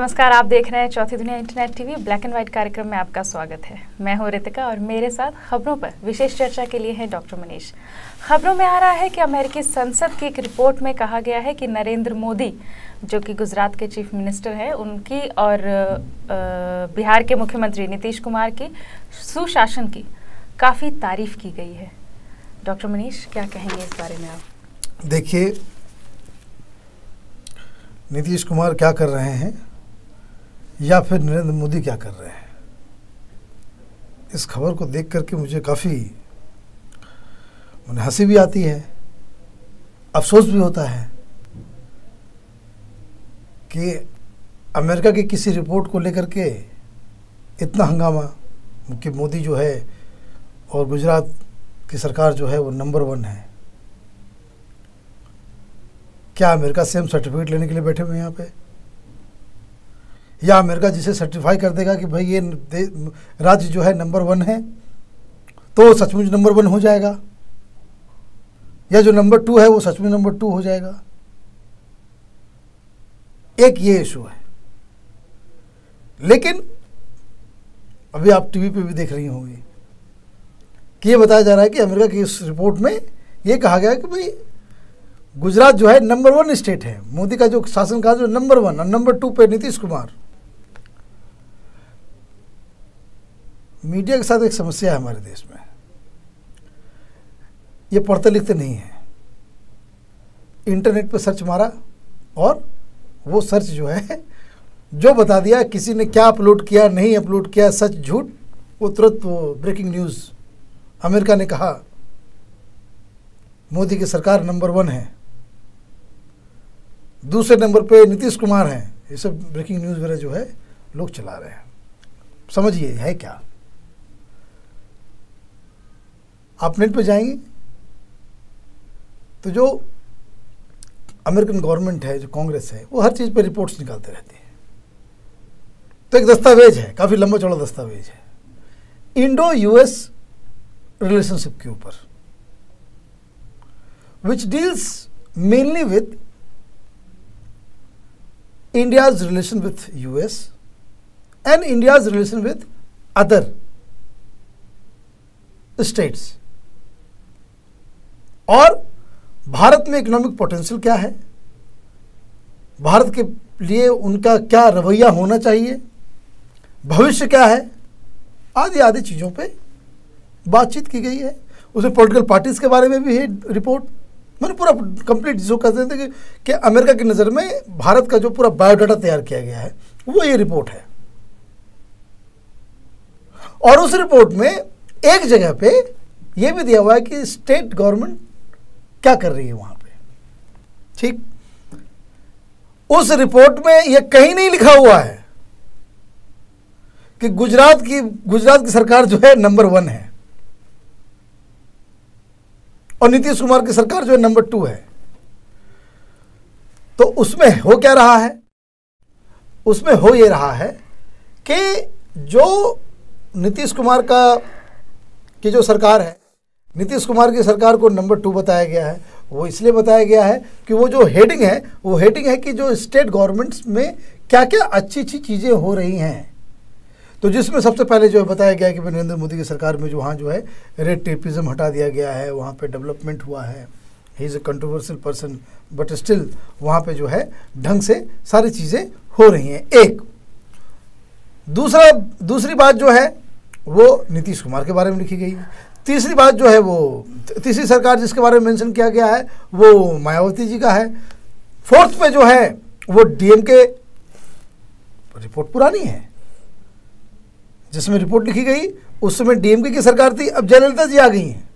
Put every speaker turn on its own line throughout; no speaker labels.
नमस्कार, आप देख रहे हैं चौथी दुनिया internet TV. Black and white कार्यक्रम में आपका स्वागत है। मैं हूं रितिका और मेरे साथ खबरों पर विशेष चर्चा के लिए है डॉक्टर मनीष। खबरों में आ रहा है कि अमेरिकी संसद की एक रिपोर्ट में कहा गया है कि नरेंद्र मोदी, जो कि गुजरात के चीफ मिनिस्टर हैं, उनकी और बिहार के मुख्यमंत्री नीतीश कुमार की सुशासन की काफ़ी तारीफ की गई है। डॉक्टर मनीष, क्या कहेंगे इस बारे में आप?
देखिए, नीतीश कुमार क्या कर रहे हैं या फिर नरेंद्र मोदी क्या कर रहे हैं, इस खबर को देख करके मुझे काफ़ी हंसी भी आती है, अफसोस भी होता है कि अमेरिका की किसी रिपोर्ट को लेकर के इतना हंगामा कि मोदी जो है और गुजरात की सरकार जो है वो नंबर 1 है। क्या अमेरिका से हम सर्टिफिकेट लेने के लिए बैठे हुए हैं यहाँ पे? या अमेरिका जिसे सर्टिफाई कर देगा कि भाई ये राज्य जो है नंबर 1 है तो सचमुच नंबर 1 हो जाएगा, या जो नंबर 2 है वो सचमुच नंबर 2 हो जाएगा? एक ये इशू है। लेकिन अभी आप टीवी पे भी देख रही होंगी कि ये बताया जा रहा है कि अमेरिका की इस रिपोर्ट में ये कहा गया है कि भाई गुजरात जो है नंबर 1 स्टेट है, मोदी का जो शासन का जो नंबर 1 और नंबर 2 पे नीतीश कुमार। मीडिया के साथ एक समस्या है हमारे देश में, ये पढ़ते लिखते नहीं है। इंटरनेट पे सर्च मारा और वो सर्च जो है जो बता दिया किसी ने क्या अपलोड किया, नहीं अपलोड किया, सच झूठ, वो तुरंत वो ब्रेकिंग न्यूज़। अमेरिका ने कहा मोदी की सरकार नंबर 1 है, दूसरे नंबर पे नीतीश कुमार हैं। ये सब ब्रेकिंग न्यूज़ वगैरह जो है लोग चला रहे हैं। समझिए है क्या? आप नेट पे जाएंगे तो जो अमेरिकन गवर्नमेंट है, जो कांग्रेस है, वो हर चीज़ पे रिपोर्ट्स निकालते रहती है। तो एक दस्तावेज है, काफ़ी लंबा चौड़ा दस्तावेज है, इंडो यूएस रिलेशनशिप के ऊपर, which deals mainly with India's relation with US and India's relation with other states, और भारत में इकोनॉमिक पोटेंशियल क्या है, भारत के लिए उनका क्या रवैया होना चाहिए, भविष्य क्या है, आदि आदि चीज़ों पे बातचीत की गई है। उसमें पॉलिटिकल पार्टीज के बारे में भी है रिपोर्ट। मैंने पूरा कंप्लीट जो कहते थे कि अमेरिका की नज़र में भारत का जो पूरा बायोडाटा तैयार किया गया है वो ये रिपोर्ट है। और उस रिपोर्ट में एक जगह पे ये भी दिया हुआ है कि स्टेट गवर्नमेंट क्या कर रही है वहां पे। ठीक, उस रिपोर्ट में ये कहीं नहीं लिखा हुआ है कि गुजरात की सरकार जो है नंबर 1 है और नीतीश कुमार की सरकार जो है नंबर 2 है। तो उसमें हो क्या रहा है? उसमें हो ये रहा है कि जो नीतीश कुमार की जो सरकार है, नीतीश कुमार की सरकार को नंबर 2 बताया गया है। वो इसलिए बताया गया है कि वो जो हेडिंग है वो हेडिंग है कि जो स्टेट गवर्नमेंट्स में क्या क्या अच्छी अच्छी चीज़ें हो रही हैं। तो जिसमें सबसे पहले जो है बताया गया है कि नरेंद्र मोदी की सरकार में जो वहाँ जो है रेड टेपिज्म हटा दिया गया है, वहाँ पे डेवलपमेंट हुआ है। He is a controversial person but still वहाँ पे जो है ढंग से सारी चीज़ें हो रही हैं। एक दूसरी बात जो है वो नीतीश कुमार के बारे में लिखी गई है। तीसरी बात जो है वो तीसरी सरकार जिसके बारे में मेंशन किया गया है वो मायावती जी का है। फोर्थ पे जो है वो डीएमके, रिपोर्ट पुरानी है जिसमें रिपोर्ट लिखी गई उस समय डीएमके की सरकार थी, अब जयललिता जी आ गई हैं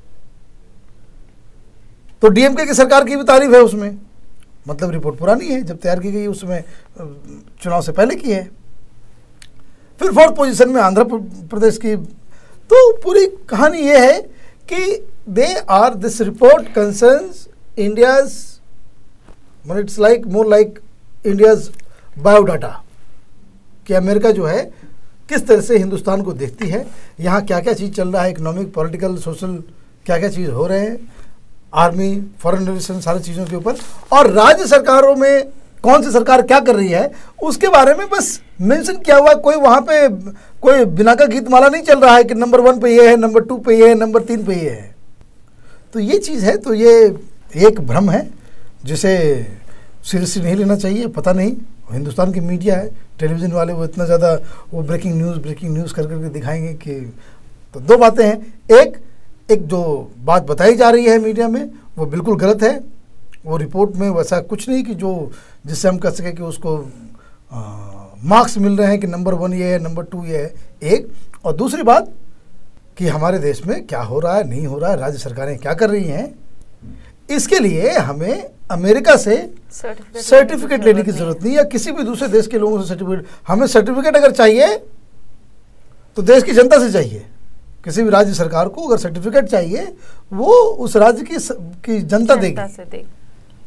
तो डीएमके की सरकार की भी तारीफ है उसमें। मतलब रिपोर्ट पुरानी है, जब तैयार की गई उसमें चुनाव से पहले की है। फिर 4th पोजीशन में आंध्र प्रदेश की। तो पूरी कहानी ये है कि this report concerns India's, it's like more like India's biodata, कि अमेरिका जो है किस तरह से हिंदुस्तान को देखती है, यहाँ क्या क्या चीज़ चल रहा है, इकोनॉमिक, पॉलिटिकल, सोशल क्या क्या चीज़ हो रहे हैं, आर्मी, फॉरेन रिलेशन, सारी चीज़ों के ऊपर। और राज्य सरकारों में कौन सी सरकार क्या कर रही है उसके बारे में बस मेंशन किया हुआ। कोई वहाँ पे कोई बिना का गीत माला नहीं चल रहा है कि नंबर 1 पे ये है, नंबर 2 पे ये है, नंबर 3 पे ये है। तो ये चीज़ है, तो ये एक भ्रम है जिसे सीरियसली नहीं लेना चाहिए। पता नहीं हिंदुस्तान की मीडिया है, टेलीविज़न वाले वो इतना ज़्यादा वो ब्रेकिंग न्यूज़ कर करके दिखाएंगे कि, तो दो बातें हैं। एक जो बात बताई जा रही है मीडिया में वो बिल्कुल गलत है। वो रिपोर्ट में वैसा कुछ नहीं कि जो जिससे हम कह सकें कि उसको मार्क्स मिल रहे हैं कि नंबर 1 ये है, नंबर 2 ये है, एक। और दूसरी बात कि हमारे देश में क्या हो रहा है, नहीं हो रहा है, राज्य सरकारें क्या कर रही हैं, इसके लिए हमें अमेरिका से सर्टिफिकेट लेने की ज़रूरत नहीं, या किसी भी दूसरे देश के लोगों से सर्टिफिकेट। हमें सर्टिफिकेट अगर चाहिए तो देश की जनता से चाहिए। किसी भी राज्य सरकार को अगर सर्टिफिकेट चाहिए वो उस राज्य की जनता देगी।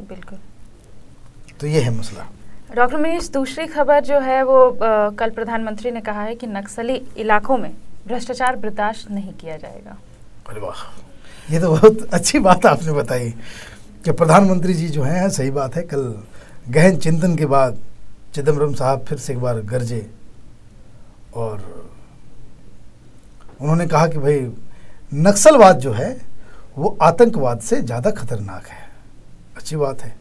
बिल्कुल।
तो ये है मसला।
डॉक्टर मनीष, दूसरी खबर जो है वो कल प्रधानमंत्री ने कहा है कि नक्सली इलाकों में भ्रष्टाचार बर्दाश्त नहीं किया जाएगा।
अरे वाह, ये तो बहुत अच्छी बात आपने बताई कि प्रधानमंत्री जी जो हैं, सही बात है, कल गहन चिंतन के बाद चिदम्बरम साहब फिर से एक बार गरजे और उन्होंने कहा कि भाई नक्सलवाद जो है वो आतंकवाद से ज़्यादा खतरनाक है। अच्छी बात है।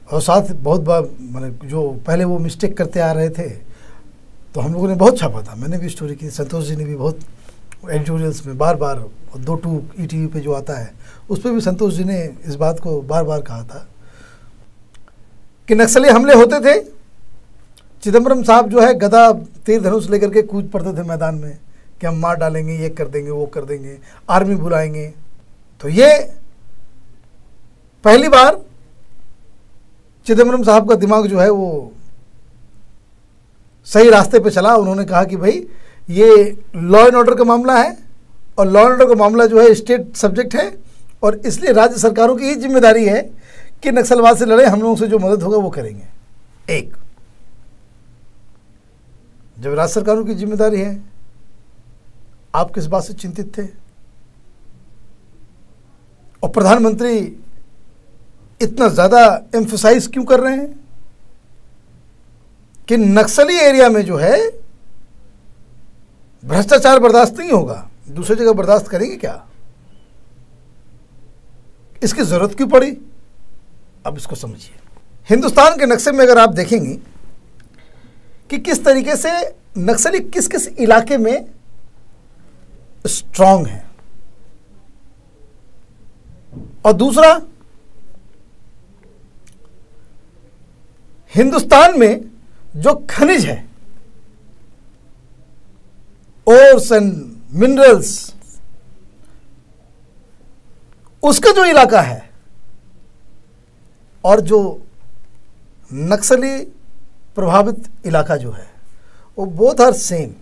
और साथ बहुत बार मैंने जो पहले वो मिस्टेक करते आ रहे थे तो हम लोगों ने बहुत छापा था, मैंने भी स्टोरी की, संतोष जी ने भी बहुत एडिटोरियल्स में बार बार, और 2 ETV पे जो आता है उस पर भी संतोष जी ने इस बात को बार बार कहा था कि नक्सली हमले होते थे, चिदम्बरम साहब जो है गदा तीर धनुष लेकर के कूद पड़ते थे मैदान में कि हम मार डालेंगे, ये कर देंगे, वो कर देंगे, आर्मी बुलाएंगे। तो ये पहली बार चिदम्बरम साहब का दिमाग जो है वो सही रास्ते पे चला। उन्होंने कहा कि भाई ये लॉ एंड ऑर्डर का मामला है और लॉ एंड ऑर्डर का मामला जो है स्टेट सब्जेक्ट है, और इसलिए राज्य सरकारों की ही जिम्मेदारी है कि नक्सलवाद से लड़े, हम लोगों से जो मदद होगा वो करेंगे। एक, जब राज्य सरकारों की जिम्मेदारी है, आप किस बात से चिंतित थे? और प्रधानमंत्री इतना ज़्यादा एम्फसाइज क्यों कर रहे हैं कि नक्सली एरिया में जो है भ्रष्टाचार बर्दाश्त नहीं होगा, दूसरी जगह बर्दाश्त करेंगे क्या? इसकी जरूरत क्यों पड़ी? अब इसको समझिए। हिंदुस्तान के नक्शे में अगर आप देखेंगे कि किस तरीके से नक्सली किस किस इलाके में स्ट्रांग है, और दूसरा हिंदुस्तान में जो खनिज है, ओर्स एंड मिनरल्स, उसका जो इलाका है, और जो नक्सली प्रभावित इलाका जो है, वो बोथ आर सेम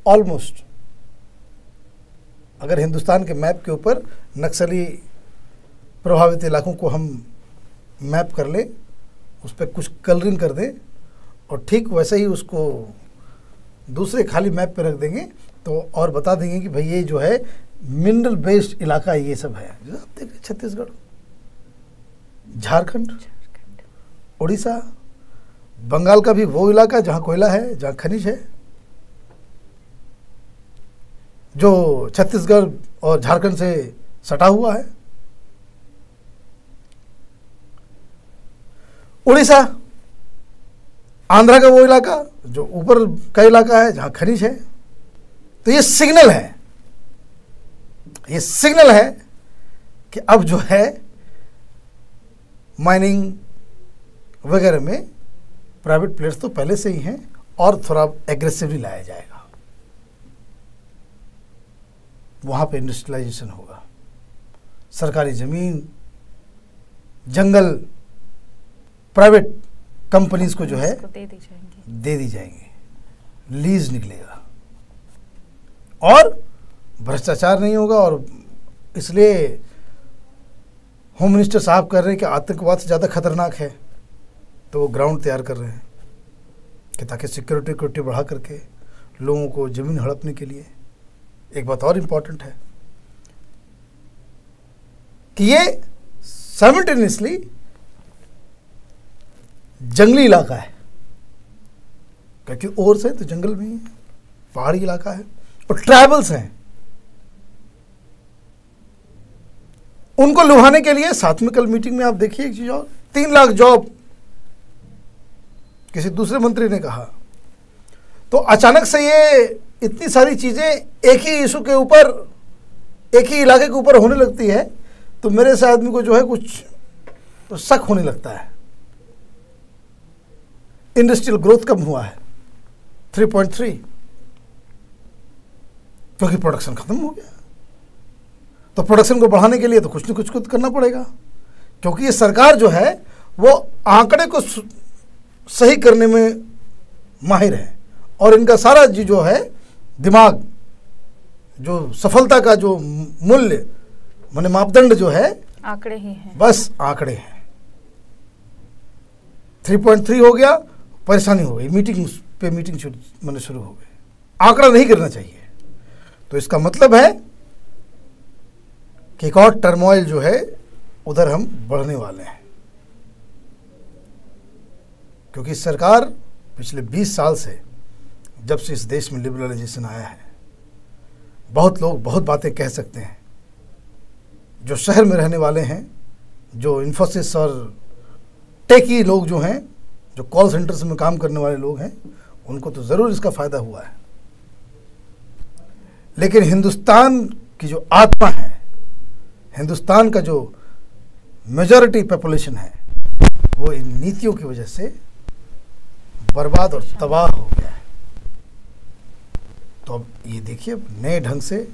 ऑलमोस्ट। अगर हिंदुस्तान के मैप के ऊपर नक्सली प्रभावित इलाकों को हम मैप कर लें, उस पर कुछ कलरिंग कर दें और ठीक वैसे ही उसको दूसरे खाली मैप पे रख देंगे तो और बता देंगे कि भाई ये जो है मिनरल बेस्ड इलाका ये सब है। जो आप देख रहे छत्तीसगढ़, झारखंड, उड़ीसा, बंगाल का भी वो इलाका जहाँ कोयला है, जहाँ खनिज है, जो छत्तीसगढ़ और झारखंड से सटा हुआ है। उड़ीसा, आंध्रा का वो इलाका जो ऊपर का इलाका है जहाँ खनिज है। तो ये सिग्नल है, ये सिग्नल है कि अब जो है माइनिंग वगैरह में प्राइवेट प्लेयर्स तो पहले से ही हैं और थोड़ा एग्रेसिवली लाया जाएगा, वहाँ पे इंडस्ट्रियलाइजेशन होगा, सरकारी ज़मीन, जंगल प्राइवेट कंपनीज को जो है दे दी जाएंगे, लीज निकलेगा और भ्रष्टाचार नहीं होगा। और इसलिए होम मिनिस्टर साहब कह रहे हैं कि आतंकवाद से ज़्यादा खतरनाक है, तो वो ग्राउंड तैयार कर रहे हैं कि ताकि सिक्योरिटी बढ़ा करके लोगों को ज़मीन हड़पने के लिए। एक बात और इम्पॉर्टेंट है कि ये साइमल्टेनियसली जंगली इलाका है, क्योंकि ओवर्स है तो जंगल में ही है, पहाड़ी इलाका है, और ट्राइबल्स हैं। उनको लुभाने के लिए साथ में कल मीटिंग में आप देखिए एक चीज और, 3 लाख जॉब किसी दूसरे मंत्री ने कहा। तो अचानक से ये इतनी सारी चीजें एक ही इशू के ऊपर, एक ही इलाके के ऊपर होने लगती है, तो मेरे से आदमी को जो है कुछ तो शक होने लगता है। इंडस्ट्रियल ग्रोथ कम हुआ है 3.3, क्योंकि प्रोडक्शन खत्म हो गया। तो प्रोडक्शन को बढ़ाने के लिए तो कुछ न कुछ करना पड़ेगा, क्योंकि ये सरकार जो है वो आंकड़े को सही करने में माहिर है, और इनका सारा जो है दिमाग, जो सफलता का जो मूल्य माने मापदंड जो है
आंकड़े ही हैं, बस
आंकड़े हैं। 3.3 हो गया, परेशानी हो गई, मीटिंग शुरू हो गई। आंकड़ा नहीं गिरना चाहिए। तो इसका मतलब है कि एक और टर्मोइल जो है उधर हम बढ़ने वाले हैं, क्योंकि सरकार पिछले 20 साल से, जब से इस देश में लिबरलाइजेशन आया है, बहुत लोग बहुत बातें कह सकते हैं। जो शहर में रहने वाले हैं, जो इन्फोसिस और टेकी लोग जो हैं, जो कॉल सेंटर्स में काम करने वाले लोग हैं, उनको तो ज़रूर इसका फ़ायदा हुआ है। लेकिन हिंदुस्तान की जो आत्मा है, हिंदुस्तान का जो मेजॉरिटी पॉपुलेशन है, वो इन नीतियों की वजह से बर्बाद और तबाह हो गया है। तो अब ये देखिए, नए ढंग से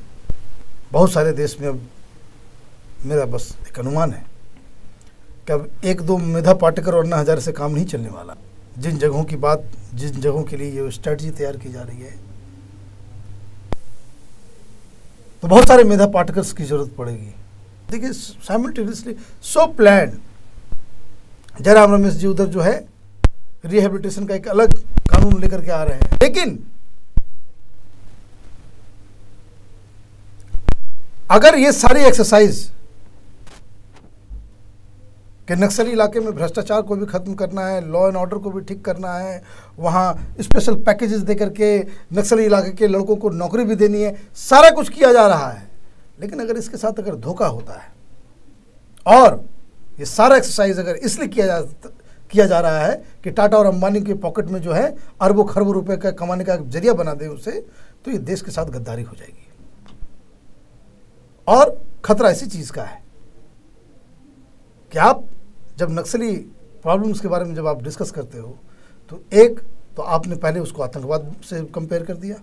बहुत सारे देश में, अब मेरा बस एक अनुमान है कि अब 1-2 मेधा पाटेकर और अन्ना हजारे से काम नहीं चलने वाला। जिन जगहों की बात, जिन जगहों के लिए ये स्ट्रेटजी तैयार की जा रही है, तो बहुत सारे मेधा पाटेकर्स की जरूरत पड़ेगी। देखिए, simultaneously so plan. Jairam Ramesh ji उधर जो है रिहेबिलिटेशन का एक अलग कानून लेकर के आ रहे हैं, लेकिन अगर ये सारी एक्सरसाइज कि नक्सली इलाके में भ्रष्टाचार को भी खत्म करना है, लॉ एंड ऑर्डर को भी ठीक करना है, वहाँ स्पेशल पैकेजेस दे करके नक्सली इलाके के लड़कों को नौकरी भी देनी है, सारा कुछ किया जा रहा है। लेकिन अगर इसके साथ अगर धोखा होता है, और ये सारा एक्सरसाइज अगर इसलिए किया जा रहा है कि टाटा और अंबानी के पॉकेट में जो है अरबों खरबों रुपए का कमाने का जरिया बना दे उसे, तो ये देश के साथ गद्दारी हो जाएगी। और खतरा इसी चीज़ का है कि आप जब नक्सली प्रॉब्लम्स के बारे में जब आप डिस्कस करते हो, तो एक तो आपने पहले उसको आतंकवाद से कंपेयर कर दिया,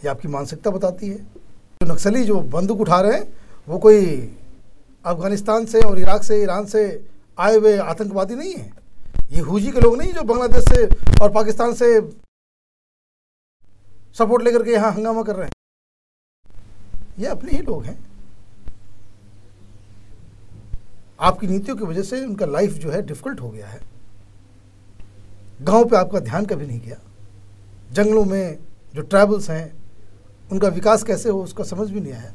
ये आपकी मानसिकता बताती है। जो नक्सली जो बंदूक उठा रहे हैं, वो कोई अफगानिस्तान से और इराक से, ईरान से आए हुए आतंकवादी नहीं है। ये हुजी के लोग नहीं जो बांग्लादेश से और पाकिस्तान से सपोर्ट लेकर के यहाँ हंगामा कर रहे हैं, ये अपने ही लोग हैं। आपकी नीतियों की वजह से उनका लाइफ जो है डिफिकल्ट हो गया है। गांव पे आपका ध्यान कभी नहीं गया। जंगलों में जो ट्राइबल्स हैं, उनका विकास कैसे हो उसका समझ भी नहीं आया।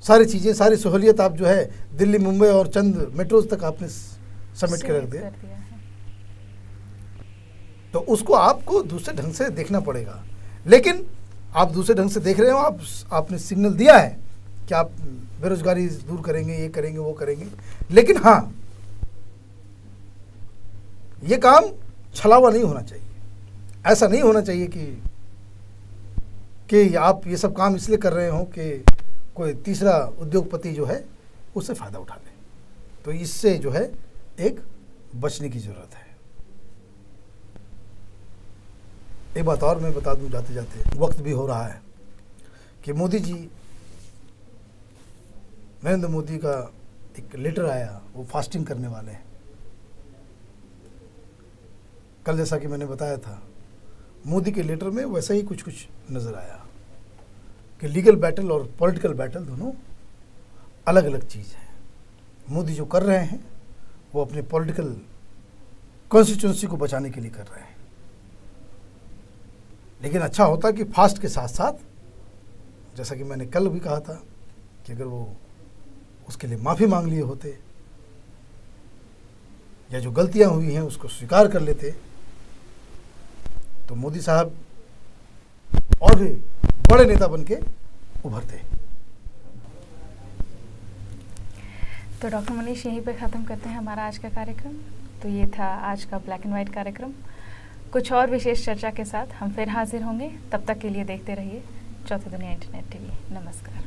सारी चीज़ें, सारी सहूलियत आप जो है दिल्ली, मुंबई और चंद मेट्रोज तक आपने समेट के रख दिया। तो उसको आपको दूसरे ढंग से देखना पड़ेगा। लेकिन आप दूसरे ढंग से देख रहे हो, आपने सिग्नल दिया है कि आप बेरोजगारी दूर करेंगे, ये करेंगे, वो करेंगे। लेकिन हाँ, ये काम छलावा नहीं होना चाहिए। ऐसा नहीं होना चाहिए कि आप ये सब काम इसलिए कर रहे हो कि कोई तीसरा उद्योगपति जो है उससे फ़ायदा उठा ले। तो इससे जो है एक बचने की ज़रूरत है। एक बात और मैं बता दूं जाते जाते, वक्त भी हो रहा है, कि मोदी जी, नरेंद्र मोदी का एक लेटर आया, वो फास्टिंग करने वाले हैं। कल जैसा कि मैंने बताया था, मोदी के लेटर में वैसा ही कुछ नज़र आया कि लीगल बैटल और पॉलिटिकल बैटल दोनों अलग अलग चीज़ है। मोदी जो कर रहे हैं वो अपने पॉलिटिकल कॉन्स्टिट्यूंसी को बचाने के लिए कर रहे हैं। लेकिन अच्छा होता कि फास्ट के साथ साथ, जैसा कि मैंने कल भी कहा था, कि अगर वो उसके लिए माफ़ी मांग लिए होते या जो गलतियां हुई हैं उसको स्वीकार कर लेते तो मोदी साहब और भी बड़े नेता बन के उभरते।
तो डॉक्टर मनीष, यहीं पे ख़त्म करते हैं हमारा आज का कार्यक्रम। तो ये था आज का ब्लैक एंड वाइट कार्यक्रम। कुछ और विशेष चर्चा के साथ हम फिर हाजिर होंगे। तब तक के लिए देखते रहिए चौथी दुनिया इंटरनेट टीवी। नमस्कार।